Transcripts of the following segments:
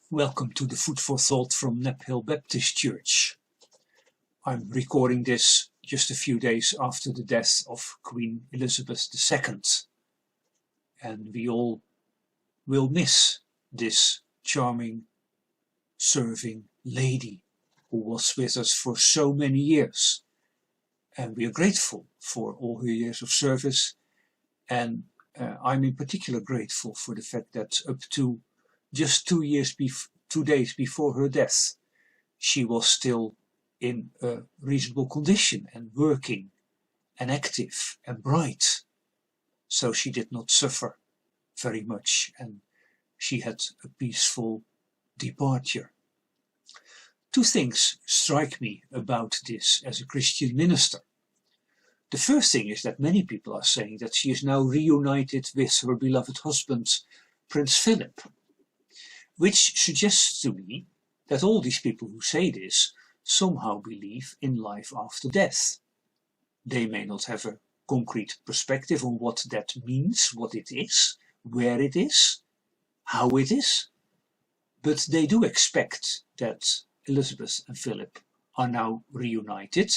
Welcome to the Food for Thought from Knaphill Baptist Church. I'm recording this just a few days after the death of Queen Elizabeth II. And we all will miss this charming, serving lady who was with us for so many years. And we are grateful for all her years of service. And I'm in particular grateful for the fact that up to just 2 days before her death, she was still in a reasonable condition and working and active and bright. So she did not suffer very much and she had a peaceful departure. Two things strike me about this as a Christian minister. The first thing is that many people are saying that she is now reunited with her beloved husband, Prince Philip, which suggests to me that all these people who say this somehow believe in life after death. They may not have a concrete perspective on what that means, what it is, where it is, how it is, but they do expect that Elizabeth and Philip are now reunited,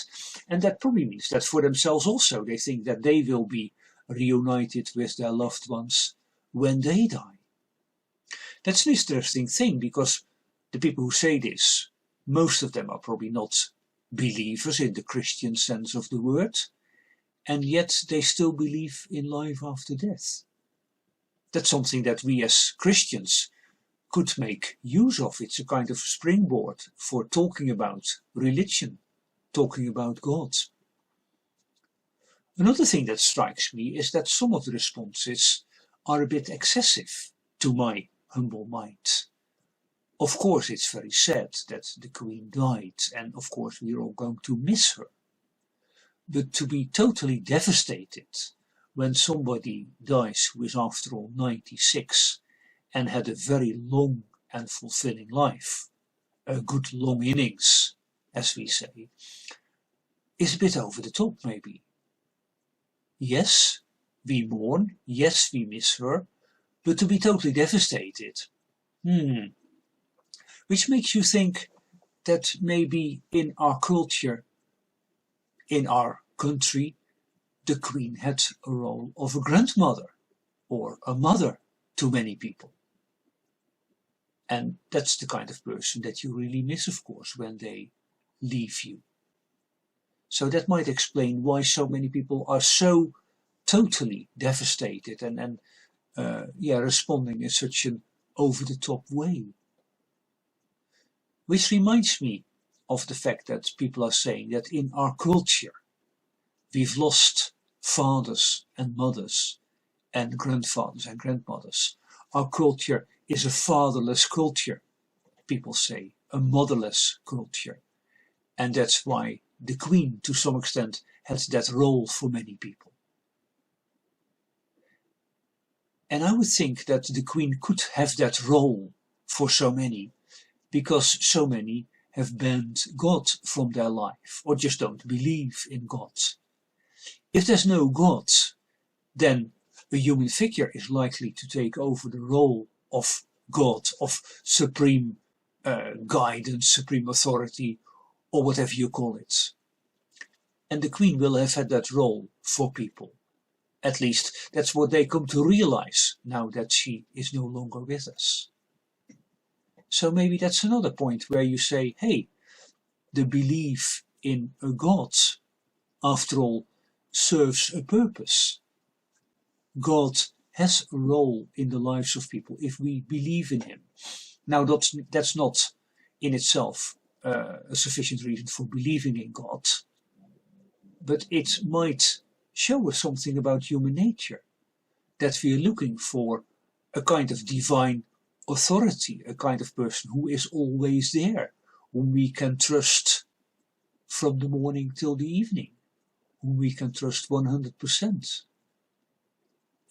and that probably means that for themselves also they think that they will be reunited with their loved ones when they die. That's an interesting thing, because the people who say this, most of them are probably not believers in the Christian sense of the word, and yet they still believe in life after death. That's something that we as Christians could make use of. It's a kind of springboard for talking about religion, talking about God. Another thing that strikes me is that some of the responses are a bit excessive to my humble mind. Of course, it's very sad that the Queen died, and of course we're all going to miss her. But to be totally devastated when somebody dies who is after all 96 and had a very long and fulfilling life, a good long innings, as we say, is a bit over the top maybe. Yes, we mourn, yes, we miss her, but to be totally devastated, which makes you think that maybe in our culture, in our country, the Queen had a role of a grandmother or a mother to many people. And that's the kind of person that you really miss, of course, when they leave you. So that might explain why so many people are so totally devastated and responding in such an over-the-top way. Which reminds me of the fact that people are saying that in our culture we've lost fathers and mothers and grandfathers and grandmothers. Our culture is a fatherless culture, people say, a motherless culture. And that's why the Queen, to some extent, has that role for many people. And I would think that the Queen could have that role for so many, because so many have banned God from their life, or just don't believe in God. If there's no God, then a human figure is likely to take over the role of God, of supreme guidance, supreme authority, or whatever you call it. And the Queen will have had that role for people. At least that's what they come to realize now that she is no longer with us. So maybe that's another point where you say, hey, the belief in a God, after all, serves a purpose. God has a role in the lives of people if we believe in him. Now that's not in itself a sufficient reason for believing in God, but it might show us something about human nature, that we are looking for a kind of divine authority, a kind of person who is always there, whom we can trust from the morning till the evening, whom we can trust 100%.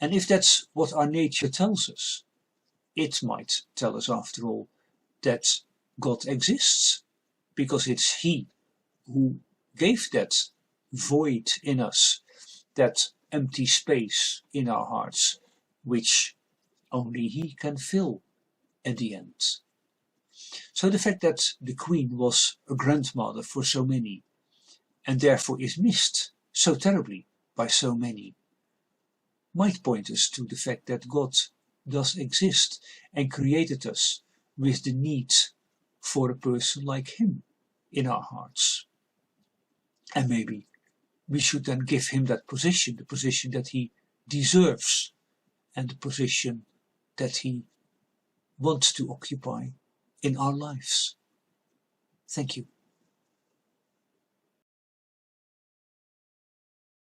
And if that's what our nature tells us, it might tell us after all that God exists, because it's he who gave that void in us, that empty space in our hearts, which only he can fill at the end. So the fact that the Queen was a grandmother for so many, and therefore is missed so terribly by so many, might point us to the fact that God does exist and created us with the need for a person like him in our hearts. And maybe we should then give him that position, the position that he deserves, and the position that he wants to occupy in our lives. Thank you.